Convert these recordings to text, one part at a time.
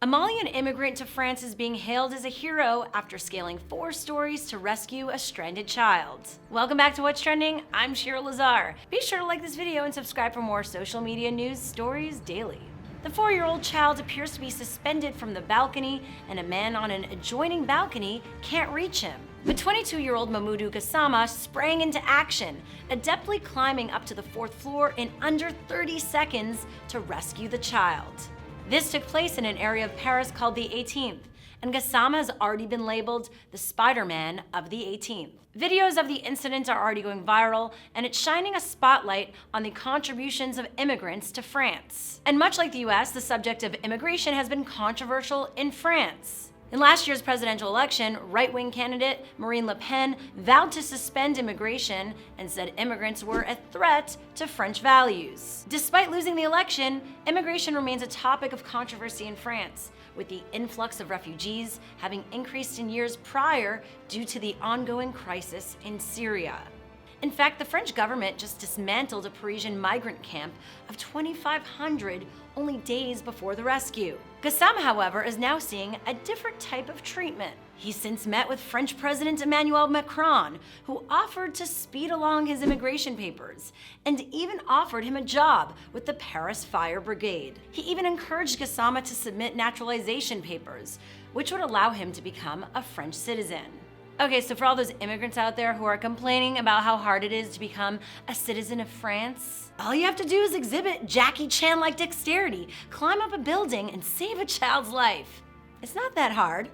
A Malian immigrant to France is being hailed as a hero after scaling 4 stories to rescue a stranded child. Welcome back to What's Trending. I'm Shira Lazar. Be sure to like this video and subscribe for more social media news stories daily. The 4-year-old child appears to be suspended from the balcony, and a man on an adjoining balcony can't reach him. But 22-year-old Mamoudou Gassama sprang into action, adeptly climbing up to the 4th floor in under 30 seconds to rescue the child. This took place in an area of Paris called the 18th, and Gassama has already been labeled the Spider-Man of the 18th. Videos of the incident are already going viral, and it's shining a spotlight on the contributions of immigrants to France. And much like the US, the subject of immigration has been controversial in France. In last year's presidential election, right-wing candidate Marine Le Pen vowed to suspend immigration and said immigrants were a threat to French values. Despite losing the election, immigration remains a topic of controversy in France, with the influx of refugees having increased in years prior due to the ongoing crisis in Syria. In fact, the French government just dismantled a Parisian migrant camp of 2,500 only days before the rescue. Gassama, however, is now seeing a different type of treatment. He's since met with French President Emmanuel Macron, who offered to speed along his immigration papers, and even offered him a job with the Paris Fire Brigade. He even encouraged Gassama to submit naturalization papers, which would allow him to become a French citizen. Okay, so for all those immigrants out there who are complaining about how hard it is to become a citizen of France, all you have to do is exhibit Jackie Chan-like dexterity, climb up a building, and save a child's life. It's not that hard.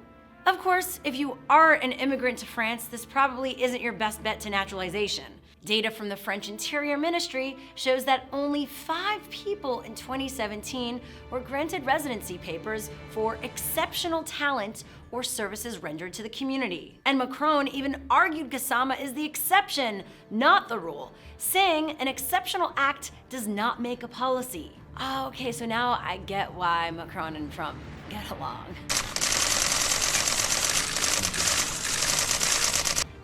Of course, if you are an immigrant to France, this probably isn't your best bet to naturalization. Data from the French Interior Ministry shows that only 5 people in 2017 were granted residency papers for exceptional talent or services rendered to the community. And Macron even argued Gassama is the exception, not the rule, saying an exceptional act does not make a policy. Okay, so now I get why Macron and Trump get along.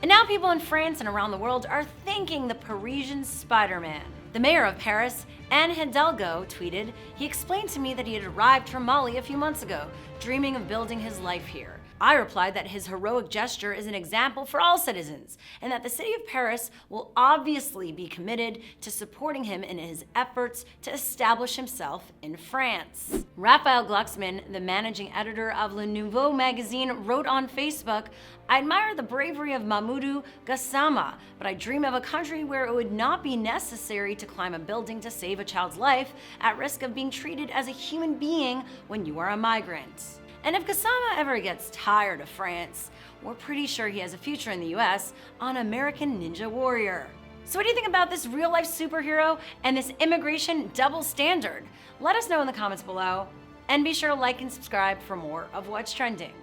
And now people in France and around the world are thanking the Parisian Spider-Man. The mayor of Paris, Anne Hidalgo, tweeted, "He explained to me that he had arrived from Mali a few months ago, dreaming of building his life here. I replied that his heroic gesture is an example for all citizens, and that the city of Paris will obviously be committed to supporting him in his efforts to establish himself in France." Raphael Glucksmann, the managing editor of Le Nouveau magazine, wrote on Facebook, "I admire the bravery of Mamoudou Gassama, but I dream of a country where it would not be necessary to climb a building to save a child's life at risk of being treated as a human being when you are a migrant." And if Gassama ever gets tired of France, we're pretty sure he has a future in the US on American Ninja Warrior. So what do you think about this real-life superhero and this immigration double standard? Let us know in the comments below, and be sure to like and subscribe for more of What's Trending.